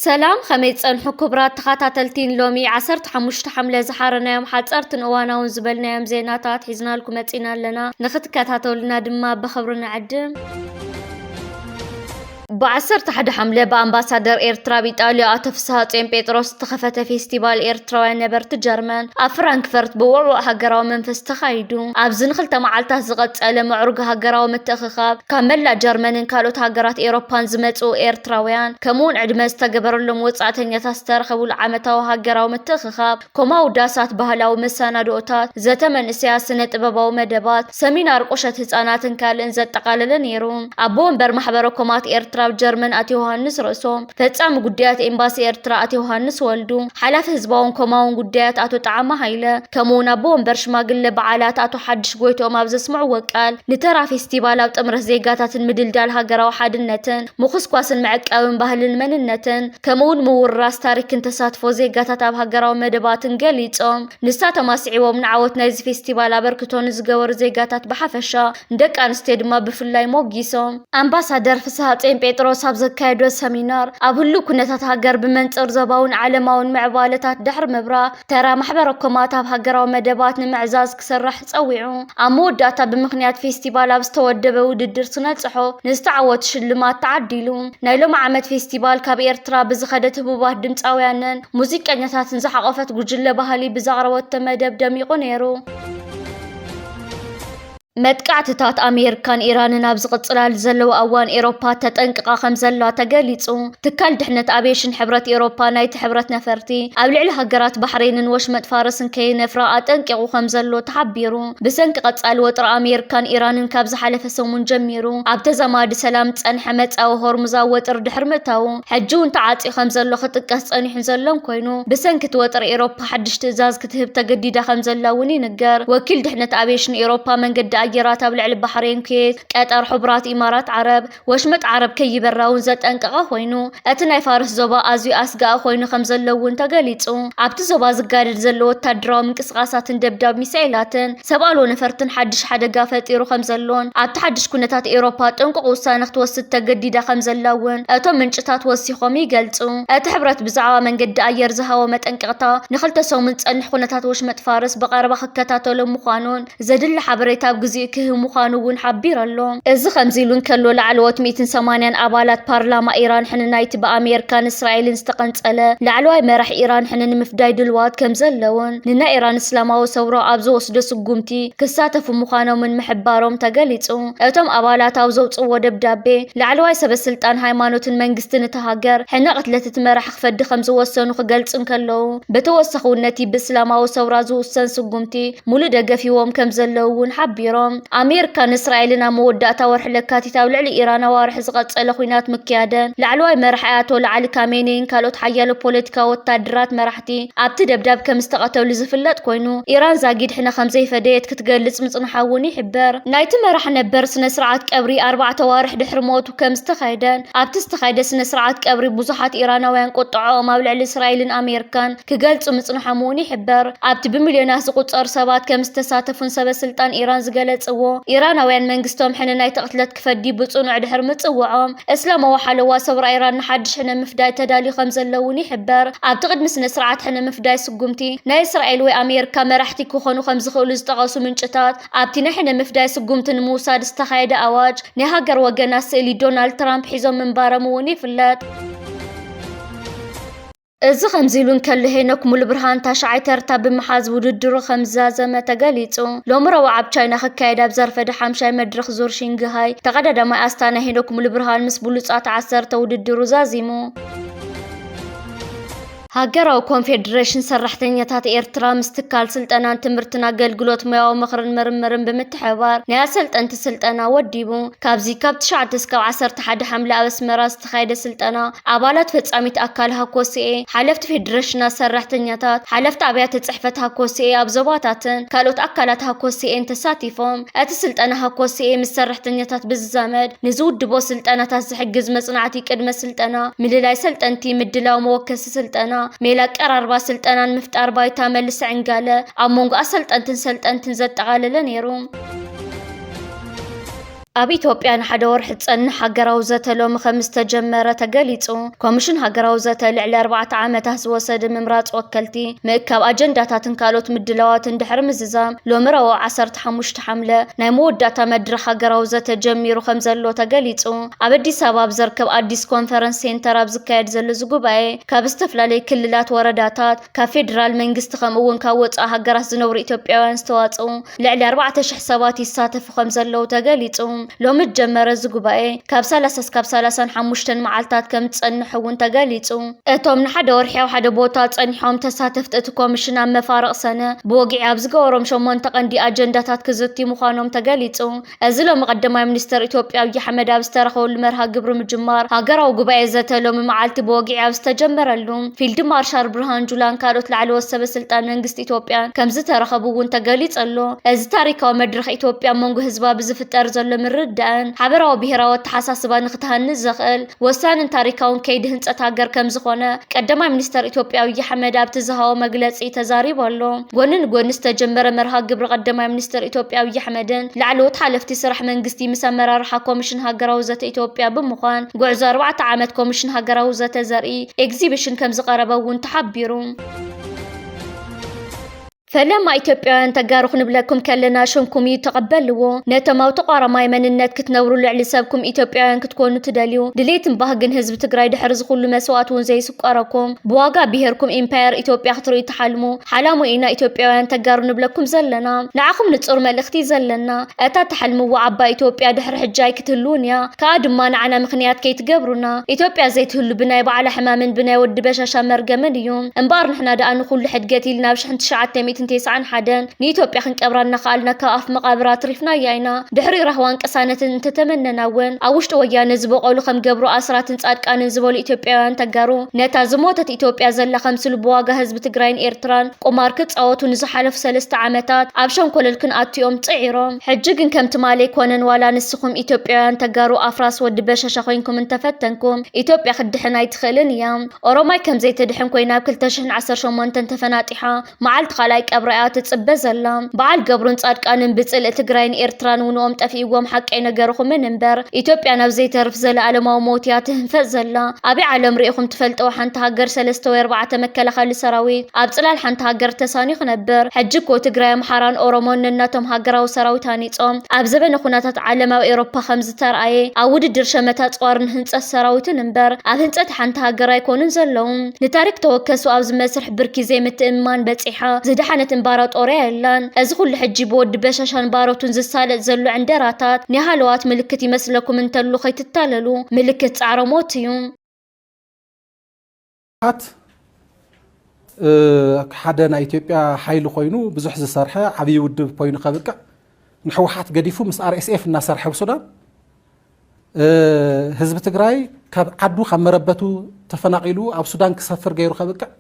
سلام خميس صنحو كبرات تخاتاتلتين لومي عسرت حموشت حملة زحارنا يوم حاتسرت اوانا ونزبلنا يوم زيناتات حزنا لكم اتينا لنا نخت كاتاتولنا دما بخبرنا عدم بعسرت حد حملة بأمباسادر إيرترا بإيطاليا أتفسها تيم بيتروس تخفت فيستيفال إيرترا نبرت جرمن أفرانكفرت بوعو هجراو منفس تخايدو أبزن خلتا معالته زغط على معرق هجراو متخخاب كاملا جرمن كالوت هجرات إيروبان زمتو إيرتراويان كمون عدمز تقبر لهم وصعتن يتسترخبوا العمتا وهجراو متخخاب كماو داسات بهلاو مسانا دوتات زتمن سياسة طبابا ومدبات سمينار قشة هتسانات كالن زت تقالل نيرون أبون بر محبركمات إيرترا جرمن أتي يوهانس رأسهم فتسام قديات إمباسي إيرترا أتي يوهانس والدو حلاف هزباون كماون قديات أتو تعامة هايلة كمونا بون برش ما قل بعالات أتو حدش قويتو ما بزسمعو وقال نترى فيستيفالا بتمر زيقاتات المدل دالها قراو حاد النتن مخص كواسن معك أو بهل المن النتن كمون مور راس تاريك انتساتفو زيقاتات أبها قراو مدباتن قليتهم نساتا ماسعيو من عوت نايز فيستيفالا بركتون زقور زيقاتات بحفشا ندك أنستيد ما بفلاي موقيسهم أمباسادر فسهاتين بيتروس هبزكايدو سمينار أبلو كنتات هاجر بمنصر زباون علماون معبالتات دحر مبرا ترى محبركمات هاجراو مدبات معزاز كسرح تصويعو أمود داتا بمخنيات فيستيفال بستودبه وددر سنصحو نستعوت شلمات تعديلو نايلو عمد فيستيفال كاب إيرترا بزخدت هبوبات دمصاويانن موزيقኛታት زحقفت ጉጅለ ባህሊ ብዛغረወት ተመደብ ደሚቁ ነይሩ مدقعتታት أمريكان إيران نابز قصلال زلو أوان إيروبا تتنقق خمزلا تقاليصو تكال دحنت أبيشن حبرت إيروبا نايت حبرت نفرتي أبلعل هجرات بحرين وشمت فارسن كي نفرا تنققو خمزلو تحبيرو بسنك قصال وطر أمريكان إيران كابز حلف سومون جميرو أبتزماد سلام تنحمت أو هرمزا وطر دحرمتاو حجون تعاطي خمزلو خطقس تنحن زلون كوينو بسنك توطر إيروبا حدش تزاز كتهب تجديد خمزلا وني نقر وكيل دحنت أبيشن إيروبا من قد أجرات أبلع البحرين كيت قطر حبرات إمارات عرب وشمت عرب كي براون زت أنققا خوينو أتناي فارس زوبا أزي أسقا خوينو خمزلون تقاليصو عبت زوبا زقادر زلو تدراو من قسقاسات دبداب ميسايلاتن سبالو نفرتن حدش حدقا فتيرو خمزلون عبت حدش كنتات إيروبا تنققو سانخ توسط تجديدا خمزلون أتو منشتات وسيخوم يقلصو أتحبرت بزعوا من قد أير زهاو متأنققتا نخلت سو من تصنح كنتات وشمت فارس بقاربا خكتاتو لمخانون زدل حبريتا بقزي كه مخانون حبير اللون إذا خمزيلون كلو لعلوات 180 أبالات بارلما إيران حنا نايت بأمريكان إسرائيل استقنت ألا لعلواي مرح إيران حنا مفداي دلوات كم زلون لنا إيران إسلاما وسورا أبزو وسدس قمتي كساتف مخانو من محبارهم تقاليتو أتم أبالات أوزو تصو دبدابي لعلواي سب السلطان هايمانوت المنجستن تهاجر حنا قتلت مرح خفد خمزو وسنو خجلت كلو بتوسخوا النتي بإسلاما وسورا زو سنس قمتي مولد قفيوم كم زلون حبيرهم أمريكان إسرائيلنا موداتا ورحلكاتي تاولع إيران وارح زغط خوينات مكيادن لعلواي مرحياتو لعلي كامينين كالوت حيالو بوليتيكا والتادرات مرحتي أبت دبداب كمستقاتو لزفلت كوينو إيران زاقيد حنا خمزي فديت كتقلص مصنحاوني حبر نايت مرح نبر سنة سرعات كبري 4 توارح دحر موت وكمستخايدن أبت استخايد سنة سرعات كبري بوزحات إيرانوين قطعو مابلع لإسرائيل أمريكان كقلص مصنحاموني حبر أبت بمليونات زقطر سبات كمستساتفون سبا سلطان إيران زقلت إيرانوين منجستهم حنا ناي تقتلت كفدي بصنع دحر متصوعهم إسلام وحلوا صبر إيران حدش حنا مفداي تدالي خمزلوني حبر أعتقد مسنا سرعات حنا مفداي سقمتي ناي إسرائيل وأمريكا مرحتي كوخونو خمز خولز تغاسو من شتات أبتنا حنا مفداي سقمتن موسى دستخايد أواج نهاجر وجناس اللي دونالد ترامب حيزم من بارموني فلات إذا خمزيلون كلهينك مول برهان تاشعي ترتاب محاز وددرو خمزازة ما تقاليتو لو مروا عبشاينا خكايدا بزرفة دحامشاي مدرخ زور شينغهاي تقدد ما أستانا هينك مول برهان مسبولوصات عسرتا وددرو زازيمو هاجراو كونفدريشن سرحتنيات إيرترا مستقال سلطنان تمرتنا قلقلوت مياو مخرن مرمرن بمتحوار نيا سلطنت سلطنا وديبو كابزي كاب 9 حملة أسمرا استخايد سلطنا عبالات فتصاميت أكالها كوسي حلفت فدريشنا سرحتنيات حلفت عبيات تصحفتها كوسي أبزواتاتن كالوت أكالاتها كوسي انتساتيفهم أت سلطنها كوسي مسرحتنيات بالزامد نزود دبو سلطنات زحجز مصنعتي قدم سلطنا مللاي سلطنتي مدلاو موكس سلطنا ميلاك أربع سلطنان مفتار بايتا ملس عنقالة أمونغ أسلطنتن سلطنتن زت عالة نيروم ኣብ ኢትዮጵያ ንሓደ ወርሒ ፀንሕ ሃገራዊ ዘተ ሎሚ ኸምስ ተጀመረ ተገሊጹ ኮሚሽን ሃገራዊ ዘተ ልዕሊ 4 ዓመታት ዝወሰደ ምምራጽ ወከልቲ ምእካብ ኣጀንዳታትን ካልኦት ምድላዋትን ድሕሪ ምዝዛም ሎሚ ረቡዕ 15 ሓምለ ናይ መወዳእታ መድረኽ ሃገራዊ ዘተ ጀሚሩ ከም ዘሎ ተገሊጹ ኣብ ኣዲስ ኣበባ ዝርከብ ኣዲስ ኮንፈረንስ ሴንተር ኣብ ዝካየድ ዘሎ ጉባኤ ካብ ዝተፈላለዩ ክልላት ወረዳታት ካብ ፌደራል መንግስቲ ከምኡውን ካብ ወፃኢ ሃገራት ዝነብሩ ኢትዮጵያውያን ዝተዋጽኡ ልዕሊ 4000 ሰባት ይሳተፉ ከም ዘለው ተገሊጹ ሎሚ ጀመረ ዝጉባኤ ካብ 30 እስካብ 35 መዓልታት ከም ዝጸንሕ እውን ተገሊጹ እቶም ንሓደ ወርሒ ኣብ ሓደ ቦታ ጸኒሖም ተሳተፍቲ እቲ ኮሚሽን ኣብ መፋረቕ ሰነ ብወጊዕ ኣብ ዝገበሮም 8 ቀንዲ ኣጀንዳታት ክዝቲ ምዃኖም ተገሊጹ እዚ ሎሚ ቀዳማይ ሚኒስትር ኢትዮጵያ ኣብይ ኣሕመድ ኣብ ዝተረኸበሉ መርሃ ግብሪ ምጅማር ሃገራዊ ጉባኤ ዘተ ሎሚ መዓልቲ ብወጊዕ ኣብ ዝተጀመረሉ ፊልድ ማርሻል ብርሃን ጁላን ካልኦት ላዕለዎት ሰበስልጣን መንግስቲ ኢትዮጵያ ከም ዝተረኸቡ እውን ተገሊጸሎ እዚ ታሪካዊ መድረኽ ኢትዮጵያ መንጎ ህዝባ ብዝፍጠር ዘሎ ምርዳእን ሓበራዊ ብሄራዊ ተሓሳስባ ንኽትሃንጽ ዘኽእል ወሳንን ታሪካውን ከይዲ ህንጸት ሃገር ከም ዝኾነ ቀዳማይ ሚኒስትር ኢትዮጵያ ኣብይ ኣሕመድ ኣብቲ ዝሃቦ መግለጺ ተዛሪቡ ኣሎ ጎኒ ንጎኒ ዝተጀመረ መርሃ ግብሪ ቀዳማይ ሚኒስትር ኢትዮጵያ ኣብይ ኣሕመድን ላዕለዎት ሓለፍቲ ስራሕ መንግስቲ ምስ ኣመራርሓ ኮሚሽን ሃገራዊ ዘተ ኢትዮጵያ ብምዃን ጉዕዞ 4 ዓመት ኮሚሽን ሃገራዊ ዘተ ዘርኢ ኤግዚቢሽን ከም ዝቐረበ እውን ተሓቢሩ فلما إثيوبيان تجارخ نبلكم كلنا شنكم يتقبلوا نتماو تقارماي مننت كتنوروا لعلسابكم إثيوبيان كتكونوا تدليو دليتم بهجن حزب تجراي دحرز كل مسوات ونزي سكاركم بواقع بهركم إمباير إثيوبيا خطروا يتحلموا حلاموا إنا إثيوبيان تجاروا نبلكم زلنا نعقم نتصور ملختي زلنا أتا تحلموا وعبا إثيوبيا دحر حجاي كتلونيا كاد ما نعنا مخنيات كي تجبرنا إثيوبيا زي تهلو بناي على حمام بناي ود بشاشة مرجمن اليوم انبار نحنا دا أنو كل حد قاتل نابش حنت شعات تميت تسعن حدا نيتوبيا خنقبرنا خالنا كاف مقابرات ريفنا ياينا دحري رهوان قسانة تتمنى وين اوشت ويانا زبقولو خم قبرو اسرات صادقان زبول اثيوبيان تجارو نتا زموتت اثيوبيا زلا خمسل بواغا حزب تግራይን ኤርትራን ቁማር ክጻወቱ ንዝሓለፉ 3 ዓመታት ኣብ ሸንኮለልክን ኣትዮም ጽዒሮም ሕጂ ግን ከምቲ ማለይ ኮነን ዋላ ንስኹም ኢትዮጵያውያን ተጋሩ ኣፍራስ ወዲ በሻሻ ኮይንኩም እንተፈተንኩም ኢትዮጵያ ክድሕና ይትኽእልን እያ ኦሮማይ ከም ዘይትድሕን ኮይና ኣብ 2018 ተፈናጢሓ መዓልቲ ኻላይ ቀብራያት ጽበዘላ በዓል ገብሩን ጻድቃንን ብጽል ትግራይን ኤርትራን ውኖም ጠፊዎም ሓቀይ ነገርኹም እንበር ኢትዮጵያ ናብ ዘይተርፍ ዘለዓለማዊ ሞትያ ትህንፈት ዘላ ኣብ ዓለም ሪኢኹም ትፈልጠው ሓንቲ ሃገር 3 ወይ 4 መከላኸሊ ሰራዊት ኣብ ጽላል ሓንቲ ሃገር ተሳኒኽ ነበር ሕጂ ኮ ትግራይ ኣምሓራን ኦሮሞን ነናቶም ሃገራዊ ሰራዊት ሃኒጾም ኣብ ዘበነ ኩነታት ዓለማዊ ኤውሮፓ ከም ዝተርኣየ ኣብ ውድድር ሸመታ ጸዋርን ህንጸት ሰራዊትን እንበር ኣብ ህንጸት ሓንቲ ሃገር ኣይኮኑን ዘለዉ ንታሪክ ተወከሱ ኣብ ዝመስርሕ ብርኪ ዘይምትእማን በጺሓ ዝድሓነት እምባራጦርያ የላን እዚ ኩሉ ሕጂ ብወዲ በሻሻን ባሮቱን ዝሳለጥ ዘሎ ዕንደራታት ንሃለዋት ምልክት ይመስለኩም እንተሉ ኸይትታለሉ ምልክት ጻዕሮ ሞት እዩ ሓደ ናይ ኢትዮጵያ ሓይሊ ኮይኑ ብዙሕ ዝሰርሐ ዓብይ ውድብ ኮይኑ ከብቅዕ ንሕወሓት ገዲፉ ምስ RSF እናሰርሐ ብሱዳን ህዝቢ ትግራይ ካብ ዓዱ ካብ መረበቱ ተፈናቂሉ ኣብ ሱዳን ክሰፍር ገይሩ ከብቅዕ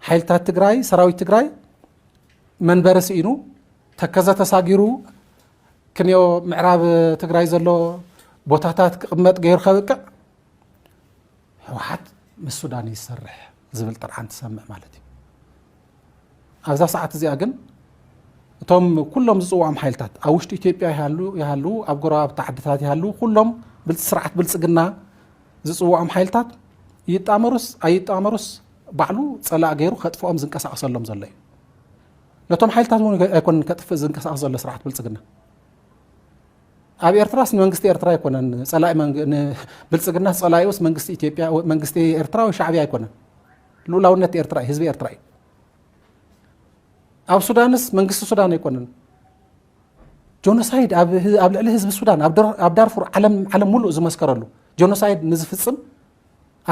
ሓይልታት ትግራይ ሰራዊት ትግራይ መንበረ ሲኢኑ ተከዘ ተሳጊሩ ክንዮ ምዕራብ ትግራይ ዘሎ ቦታታት ክቅመጥ ገይሩ ከብቅዕ ሕወሓት ምስ ሱዳን ይሰርሕ ዝብል ጥርዓን ትሰምዕ ማለት እዩ ኣብዛ ሰዓት እዚኣ ግን እቶም ኩሎም ዝጽዋዕም ሓይልታት ኣብ ውሽጢ ኢትዮጵያ ይሃሉ ኣብ ጎረባብቲ ዓድታት ይሃሉ ኩሎም ብስርዓት ብልጽግና ዝጽዋዕም ሓይልታት ይጣመሩስ ኣይጣመሩስ ባዕሉ ጸላእ ገይሩ ከጥፍኦም ዝንቀሳቀሰሎም ዘሎ እዩ ነቶም ሓይልታት እውን ኣይኮነን ከጥፍእ ዝንቀሳቀስ ዘሎ ስርዓት ብልጽግና ኣብ ኤርትራስ መንግስቲ ኤርትራ ኣይኮነን ጸላእ ብልጽግና ጸላእዩስ መንግስቲ ኢትዮጵያ መንግስቲ ኤርትራ ወይ ሻዕብያ ኣይኮነን ሉላውነት ኤርትራ ህዝቢ ኤርትራ ኣብ ሱዳንስ መንግስቲ ሱዳን ኣይኮነን ጆኖሳይድ ኣብ ልዕሊ ህዝቢ ሱዳን ኣብ ዳርፉር ዓለም ሙሉእ ዝመስከረሉ ጆኖሳይድ ንዝፍጽም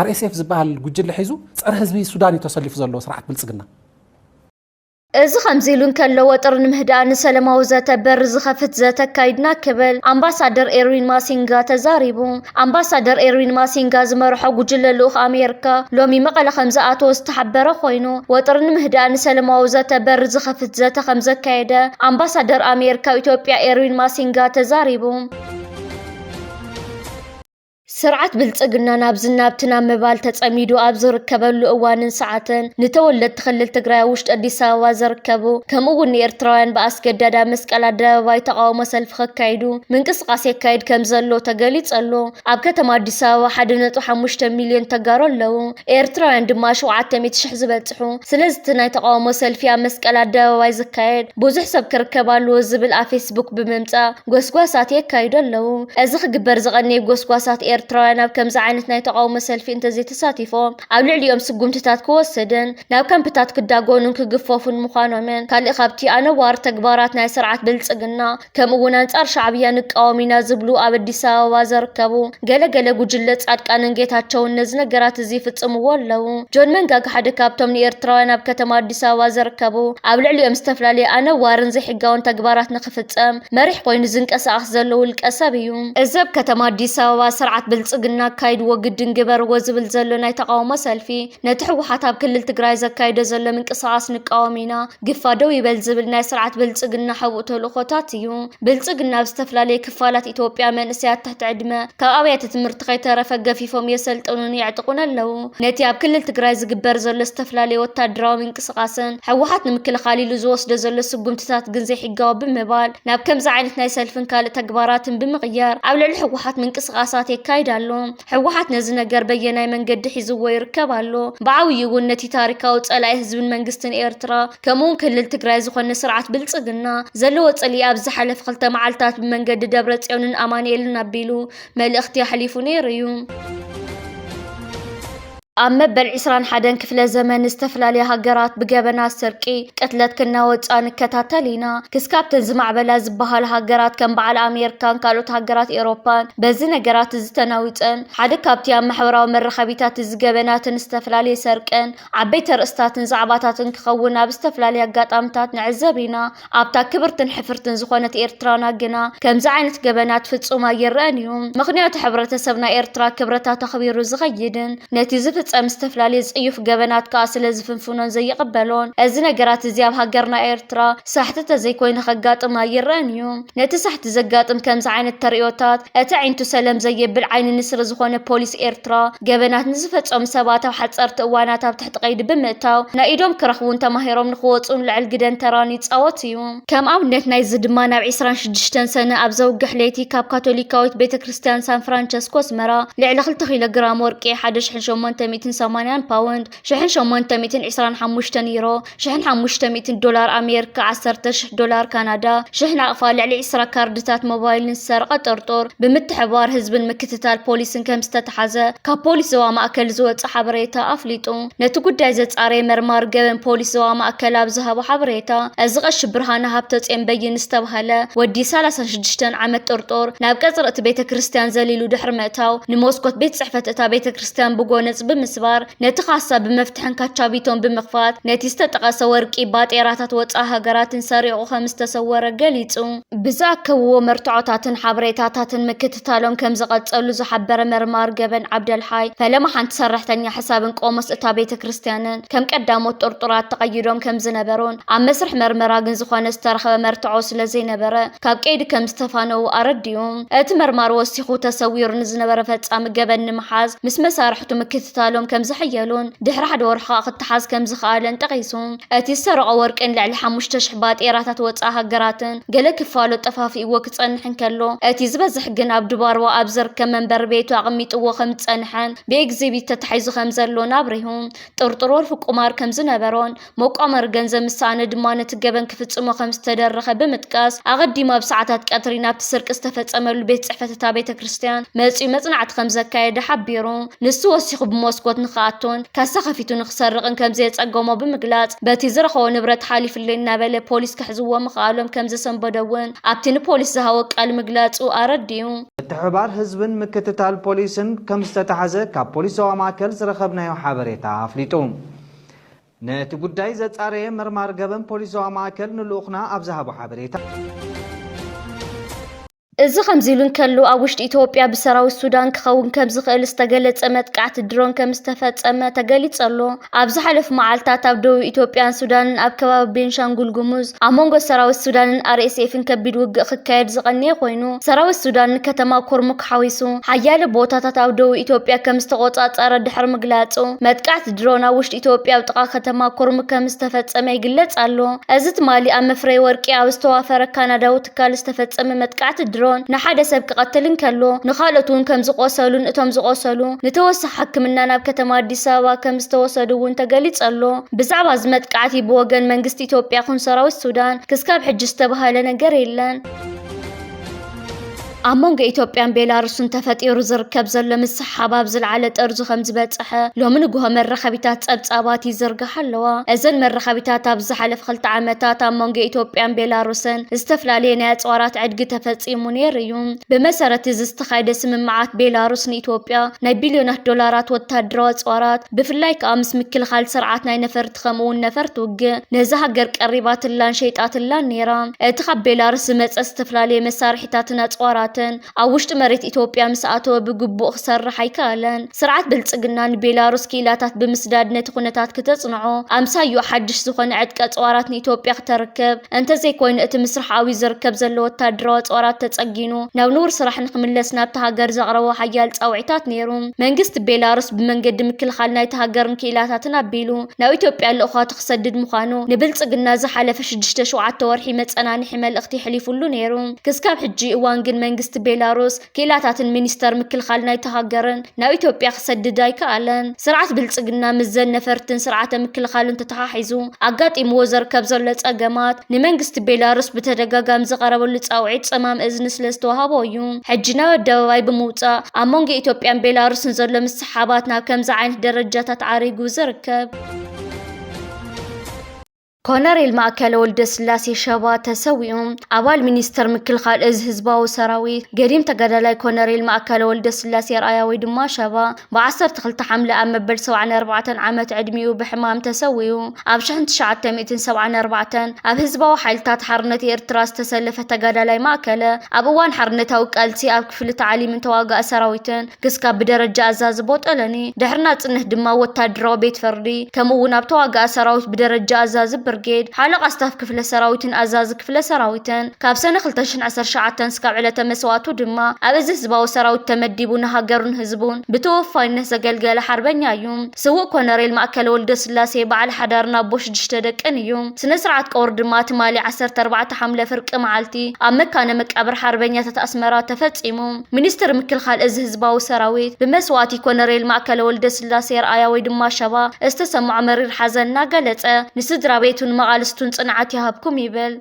RSF ዝበሃል ጉጅለ ሒዙ ጸረ ህዝቢ ሱዳን ተሰሊፉ ዘሎ ስርዓት ብልጽግና እዚ ከምዚሉን ከሎ ወጥር ንምህዳን ሰላማዊ ዘተ በር ዝኸፍት ዘተ ካይድና ክብል ኣምባሳደር ኤርዊን ማሲንጋ ተዛሪቡ ኣምባሳደር ኤርዊን ማሲንጋ ዝመርሖ ጉጅለ ልኡኽ ኣሜሪካ ሎሚ መቐለ ከም ዝኣተወ ዝተሓበረ ኮይኑ ወጥር ንምህዳን ሰላማዊ ዘተ በር ዝኸፍት ዘተ ከም ዘካየደ ኣምባሳደር ኣሜሪካ ኢትዮጵያ ኤርዊን ማሲንጋ ተዛሪቡ ስርዓት ብልጽግና ናብ ዝናብትና ምባል ተጸሚዱ ኣብ ዝርከበሉ እዋንን ሰዓትን ንተወለድ ትኽልል ትግራይ ውሽጥ አዲስ አበባ ዝርከቡ ከምኡውን ኤርትራውያን በአስገዳዳ መስቀል አደባባይ ተቃውሞ ሰልፍ ከካይዱ ምንቅስቃሴ ካይድ ከም ዘሎ ተገሊጸሎ ኣብ ከተማ አዲስ አበባ 1.5 ሚሊዮን ተጋሩ ኣለዉ ኤርትራውያን ድማ 700,000 ዝበጽሑ ስለዚ ናይ ተቃውሞ ሰልፊ ኣብ መስቀል አደባባይ ዝካየድ ብዙሕ ሰብ ክርከባሉ ዝብል ኣብ ፌስቡክ ብምምጻእ ጎስጓሳት የካይዱ ኣለዉ እዚ ክግበር ዝቐነየ ጎስጓሳት ኤርትራውያን ኣብ ከምዚ ዓይነት ናይ ተቃውሞ ሰልፊ እንተዘይ ተሳቲፎም ኣብ ልዕሊኦም ስጉምትታት ክወሰድን ናብ ካምፕታት ክዳጎኑን ክግፈፉን ምዃኖምን ካልእ ካብቲ ኣነዋር ተግባራት ናይ ስርዓት ብልጽግና ከምኡውን አንጻር ሻዕብያ ንቃወሚና ዝብሉ ኣብ አዲስ አበባ ዝርከቡ ገለገለ ጉጅለ ጻድቃንን ጌታቸውን ነዚ ነገራት እዚ ፍጽምዎ ኣለዉ ጆን መንጋግ ሓደ ካብቶም ንኤርትራውያን ኣብ ከተማ አዲስ አበባ ዝርከቡ ኣብ ልዕሊኦም ዝተፈላለዩ ኣነዋርን ዘይሕጋውን ተግባራት ንኽፍጸም መሪሕ ኮይኑ ዝንቀሳቐስ ዘሎ ውልቀ ሰብ እዩ እዚ ኣብ ከተማ አዲስ አበባ ስርዓት ብልጽግና ካይድ ወግድን ግበርዎ ዝብል ዘሎ ናይ ተቃውሞ ሰልፊ ነቲ ሕወሓት ኣብ ክልል ትግራይ ዘካይዶ ዘሎ ምንቅስቓስ ንቃወሚና ግፋደው ይበል ዝብል ናይ ስርዓት ብልጽግና ሕቡእ ተልእኾታት እዩ ብልጽግና ብዝተፈላለየ ክፋላት ኢትዮጵያ መንእሰያት ትሕቲ ዕድመ ካብ ኣብያተ ትምህርቲ ከይተረፈ ገፊፎም የሰልጥኑን ይዕጥቁን ኣለዉ ነቲ ኣብ ክልል ትግራይ ዝግበር ዘሎ ዝተፈላለዩ ወታደራዊ ምንቅስቓስን ሕወሓት ንምክልኻል ኢሉ ዝወስዶ ዘሎ ስጉምትታት ግን ዘይሕጋዊ ብምባል ናብ ከምዚ ዓይነት ናይ ሰልፍን ካልእ ተግባራትን ብምቕያር ኣብ ልዕሊ ሕወሓት ምንቅስቓሳት የካይድ ኣሎ ሕወሓት ነዚ ነገር በየናይ መንገዲ ሒዝዎ ይርከብ ኣሎ ብዓብዪ እውን ነቲ ታሪካዊ ጸላኢ ህዝብን መንግስትን ኤርትራ ከምኡውን ክልል ትግራይ ዝኾነ ስርዓት ብልጽግና ዘለዎ ጸሊኢ ኣብ ዝሓለፈ 2 መዓልታት ብመንገዲ ደብረጽዮንን ኣማኑኤልን ኣቢሉ መልእኽቲ ኣሕሊፉ ነይሩ እዩ አመበል 21 ክፍለ ዘመን ዝተፈላለዩ ሃገራት ብገበና ስርቂ ቅትለት ክናወጻ ንከታተሊና ክስካብተን ዝማዕበላ ዝበሃል ሃገራት ከም በዓል ኣሜሪካን ካልኦት ሃገራት ኤውሮፓን በዚ ነገራት ዝተናዊፀን ሓደ ካብቲ ኣብ ማሕበራዊ መራኸቢታት ዝገበናትን ዝተፈላለዩ ሰርቀን ዓበይቲ ርእስታትን ዛዕባታትን ክኸውን ኣብ ዝተፈላለዩ ኣጋጣሚታት ንዕዘብ ኢና ኣብታ ክብርትን ሕፍርትን ዝኾነት ኤርትራና ግና ከምዚ ዓይነት ገበናት ፍጹም ኣይረአን እዩ ምኽንያቱ ሕብረተሰብና ኤርትራ ክብረታ ተኸቢሩ ዝኸይድን ነቲ ዝፍጸም ዝተፈላለዩ ጽዩፍ ገበናት ከዓ ስለ ዝፍንፍኖን ዘይቕበሎን እዚ ነገራት እዚ ኣብ ሃገርና ኤርትራ ሳሕተተ ዘይኮይነ ከጋጥም ኣይረአን እዩ ነቲ ሳሕቲ ዘጋጥም ከምዚ ዓይነት ተርእዮታት እቲ ዓይንቱ ሰለም ዘየብል ዓይኒ ንስሪ ዝኾነ ፖሊስ ኤርትራ ገበናት ንዝፈጸሙ ሰባት ኣብ ሓጸርቲ እዋናት ኣብ ትሕቲ ቀይዲ ብምእታው ናይ ኢዶም ክረኽቡን ተማሂሮም ንኽወፁን ልዕል ግደን ተራን ይፃወት እዩ ከም ኣብነት ናይዚ ድማ ናብ 26 ሰነ ኣብ ዘውግሕ ለይቲ ካብ ካቶሊካዊት ቤተክርስትያን ሳን ፍራንቸስኮ ስመራ ልዕሊ 2 ኪሎ ግራም ወርቂ 1880 ፓውንድ 1825 ዩሮ 1500 ዶላር ኣሜሪካ 10,000 ዶላር ካናዳ ሽሕና ኣቕፋ ልዕሊ 20 ካርድታት ሞባይል ንዝሰርቀ ጠርጦር ብምትሕባር ህዝብን ምክትታል ፖሊስን ከም ዝተተሓዘ ካብ ፖሊስ ዞባ ማእከል ዝወፅእ ሓበሬታ ኣፍሊጡ ነቲ ጉዳይ ዘጻረየ መርማር ገበን ፖሊስ ዞባ ማእከል ኣብ ዝሃቦ ሓበሬታ እዚ ቀሺ ብርሃነ ሃብተጽዮን በይን ዝተባህለ ወዲ 36 ዓመት ጠርጦር ናብ ቀጽሪ እቲ ቤተክርስትያን ዘሊሉ ድሕሪ ምእታው ንሞስኮት ቤት ጽሕፈት እታ ቤተክርስትያን ብጎነጽ ብምስባር ነቲ ኻሳ ብመፍትሕን ካቻቢቶን ብምኽፋት ነቲ ዝተጠቐሰ ወርቂ ባጤራታት ወፃኢ ሃገራትን ሰሪቑ ከም ዝተሰወረ ገሊጹ ብዝኣከብዎ መርትዖታትን ሓበሬታታትን ምክትታሎም ከም ዝቐጸሉ ዝሓበረ መርማር ገበን ዓብደልሓይ ፈለማ ሓንቲ ሰራሕተኛ ሕሳብን ቆሞስ እታ ቤተክርስትያንን ከም ቀዳሞት ጠርጡራት ተቐይዶም ከም ዝነበሩን ኣብ መስርሕ መርመራ ግን ዝኾነ ዝተረኸበ መርትዖ ስለ ዘይነበረ ካብ ቀይዲ ከም ዝተፋነው ኣረዲዩ እቲ መርማር ወሲኹ ተሰዊሩ ንዝነበረ ፈጻሚ ገበን ንምሓዝ ምስ መሳርሕቱ ምክትታሎም ከም ዝሕየሉን ድሕሪ ሓደ ወርሓ ክትሓዝ ከም ዝኽኣለን ጠቒሱ እቲ ዝሰረቐ ወርቅን ልዕሊ 5,000 ባጤራታት ወፃኢ ሃገራትን ገለ ክፋሎ ጠፋፊእዎ ክጸንሕ እንከሎ እቲ ዝበዝሕ ግን ኣብ ድባርዋ ኣብ ዝርከብ መንበሪ ቤቱ ኣቐሚጥዎ ከም ዝጸንሐን ብኤግዚቢት ተታሒዙ ከም ዘሎን ኣብሪሁ ጥርጥር ወልፊ ቁማር ከም ዝነበሮን መቋመሪ ገንዘብ ምሳነ ድማ ነቲ ገበን ክፍጽሞ ከም ዝተደረኸ ብምጥቃስ ኣቐዲሙ ኣብ ሰዓታት ቀትሪ ናብቲ ስርቂ ዝተፈጸመሉ ቤት ጽሕፈት እታ ቤተክርስትያን መጺኡ መጽናዕቲ ከም ዘካየደ ሓቢሩ ንሱ ወሲኹ ብሞስኮት ንኽኣቱን ካሳ ከፊቱ ንኽሰርቕን ከም ዘየጸገሞ ብምግላጽ በቲ ዝረኸቦ ንብረት ሓሊፍለይ እናበለ ፖሊስ ክሕዝዎ ምኽኣሎም ከም ዘሰንበደውን ኣብቲ ንፖሊስ ዝሃቦ ቃል ምግላጹ ኣረዲዩ ምትሕብባር ህዝብን ምክትታል ፖሊስን ከም ዝተተሓዘ ካብ ፖሊስ ዞባ ማእከል ዝረኸብናዮ ሓበሬታ ኣፍሊጡ ነቲ ጉዳይ ዘጻረየ መርማር ገበን ፖሊስ ዞባ ማእከል ንልኡኽና ኣብ ዝሃቦ ሓበሬታ እዚ ከምዚሉን ከሉ ኣብ ውሽጢ ኢትዮጵያ ብሰራዊት ሱዳን ክኸውን ከም ዝኽእል ዝተገለጸ መጥቃዕቲ ድሮን ከም ዝተፈጸመ ተገሊጹ ኣሎ። ኣብ ዝሓለፉ መዓልትታት ኣብ ደቡብ ኢትዮጵያን ሱዳንን ኣብ ከባቢ ቤንሻንጉል ጉሙዝ ኣብ መንጎ ሰራዊት ሱዳንን RSFን ከቢድ ውግእ ክካየድ ዝቐነየ ኮይኑ ሰራዊት ሱዳን ከተማ ኩርሙክ ሓዊሱ ሓያሎ ቦታታት ኣብ ደቡብ ኢትዮጵያ ከም ዝተቆጻጸረ ድሕሪ ምግላጹ መጥቃዕቲ ድሮን ኣብ ውሽጢ ኢትዮጵያ ኣብ ጥቓ ከተማ ኩርሙክ ከም ዝተፈጸመ ይግለጽ ኣሎ። እዚ ትማሊ ኣብ መፍረይ ወርቂ ኣብ ዝተዋፈረ ካናዳዊ ትካል ዝተፈጸመ መጥቃዕቲ ድሮን ንሓደ ሰብ ክቐትልን ከሎ ንኻልኦት እውን ከም ዝቆሰሉን እቶም ዝቆሰሉ ንተወሳኺ ሕክምና ናብ ከተማ ኣዲስ ኣበባ ከም ዝተወሰዱ እውን ተገሊጹ ኣሎ። ብዛዕባ እዚ መጥቃዕቲ ብወገን መንግስቲ ኢትዮጵያ ይኹን ሰራዊት ሱዳን ክስካብ ሕጂ ዝተባሃለ ነገር የለን። ኣብ መንጎ ኢትዮጵያን ቤላሩስን ተፈጢሩ ዝርከብ ዘሎ ምስሓብ ኣብ ዝለዓለ ጠርዙ ከም ዝበፅሐ ሎሚ ንግሆ መራኸቢታት ጸብጻባት ይዝርጋሕ ኣለዋ። እዘን መራኸቢታት ኣብ ዝሓለፈ 2 ዓመታት ኣብ መንጎ ኢትዮጵያን ቤላሩስን ዝተፈላለየ ናይ ኣጽዋራት ዕድጊ ተፈጺሙ ነይሩ እዩ። ብመሰረት እዚ ዝተኻየደ ስምምዓት ቤላሩስ ንኢትዮጵያ ናይ ቢልዮናት ዶላራት ወታደራዊ ኣጽዋራት ብፍላይ ከዓ ምስ ምክልኻል ስርዓት ናይ ነፈርቲ ከምኡውን ነፈርቲ ውግእ ነዚ ሃገር ቀሪባትላን ሸይጣትላን ነይራ። እቲ ካብ ቤላሩስ ዝመጸ ዝተፈላለየ መሳርሒታትን ኣጽዋራት ኣብ ውሽጢ መሬት ኢትዮጵያ ምስ ኣተወ ብግቡእ ክሰርሕ ኣይከኣለን። ስርዓት ብልጽግና ንቤላሩስ ክኢላታት ብምስዳድ ነቲ ኩነታት ክተጽንዖ ኣምሳዩ ሓድሽ ዝኾነ ዕጥቂ ኣጽዋራት ንኢትዮጵያ ክተርከብ እንተዘይኮይኑ እቲ ምስራሓዊ ዝርከብ ዘሎ ወታደራዊ ኣጽዋራት ተጸጊኑ ናብ ንቡር ስራሕ ንክምለስ ናብቲ ሃገር ዘቕረቦ ሓያል ጻውዒታት ነይሩ። መንግስቲ ቤላሩስ ብመንገዲ ምክልኻል ናይቲ ሃገርን ክኢላታትን ኣቢሉ ናብ ኢትዮጵያ ልእኻቱ ክሰድድ ምዃኑ ንብልጽግና ዝሓለፈ 6-7 ወርሒ መጸናንሒ መልእኽቲ ሕሊፉሉ ነይሩ። ክስካብ ሕጂ እዋን ግን መንግስቲ ቤላሩስ ክኢላታትን ሚኒስተር ምክልኻል ናይቲ ሃገርን ናብ ኢትዮጵያ ክሰድድ ኣይከኣለን። ስርዓት ብልጽግና ምስ ነፈርትን ስርዓተ ምክልኻልን ተተሓሒዙ ኣጋጢምዎ ዝርከብ ዘሎ ጸገማት ንመንግስቲ ቤላሩስ ብተደጋጋሚ ዝቐረበሉ ጻውዒት ጽማም እዝኒ ስለ ዝተዋህቦ እዩ። ሕጂ ናብ ኣደባባይ ብምውጻእ ኣብ መንጎ ኢትዮጵያን ቤላሩስን ዘሎ ምስሓባት ናብ ከምዚ ዓይነት ደረጃታት ዓሪጉ ዝርከብ። ኮነሬል ማእከለ ወልደ ስላሴ ሸባ ተሰዊኡ ኣባል ሚኒስተር ምክልኻል እዚ ህዝባዊ ሰራዊት ገዲም ተጋዳላይ ኮነሬል ማእከለ ወልደ ስላሴ ራእያ ወይ ድማ ሸባ ብ12 ሐምለ ኣብ መበል 74 ዓመት ዕድሚኡ ብሕማም ተሰዊኡ ኣብ 1974 ኣብ ህዝባዊ ሓይልታት ሓርነት ኤርትራ ዝተሰለፈ ተጋዳላይ ማእከለ ኣብ እዋን ሓርነታዊ ቃልሲ ኣብ ክፍሊ ተዓሊምን ተዋጋእ ሰራዊትን ክስካብ ብደረጃ ኣዛዚ ቦጠለኒ ድሕሪ ናጽነት ድማ ወታደራዊ ቤት ፈርዲ ከምኡውን ኣብ ተዋጋእ ሰራዊት ብደረጃ ኣዛዚ ብርጌድ ሓለቓ ስታፍ ክፍለ ሰራዊትን ኣዛዚ ክፍለ ሰራዊትን ካብ ሰነ 2019 ስካብ ዕለተ መስዋዕቱ ድማ ኣብ እዚ ህዝባዊ ሰራዊት ተመዲቡ ንሃገሩን ህዝቡን ብተወፋይነት ዘገልገለ ሓርበኛ እዩ። ስውእ ኮነሬል ማእከለ ወልደ ስላሴ በዓል ሓዳርና ኣቦ 6 ደቅን እዩ። ስነ ስርዓት ቀብሩ ድማ ትማሊ 14 ሐምለ ፍርቂ መዓልቲ ኣብ መካነ መቃብር ሓርበኛታት ኣስመራ ተፈጺሙ። ሚኒስትር ምክልኻል እዚ ህዝባዊ ሰራዊት ብመስዋዕቲ ኮነሬል ማእከለ ወልደ ስላሴ ራእያ ወይ ድማ ሸባ ዝተሰምዖ መሪር ሓዘን እናገለጸ ንስድራ ቤቱን መቓልስቱን ጽንዓት ይሃብኩም ይብል።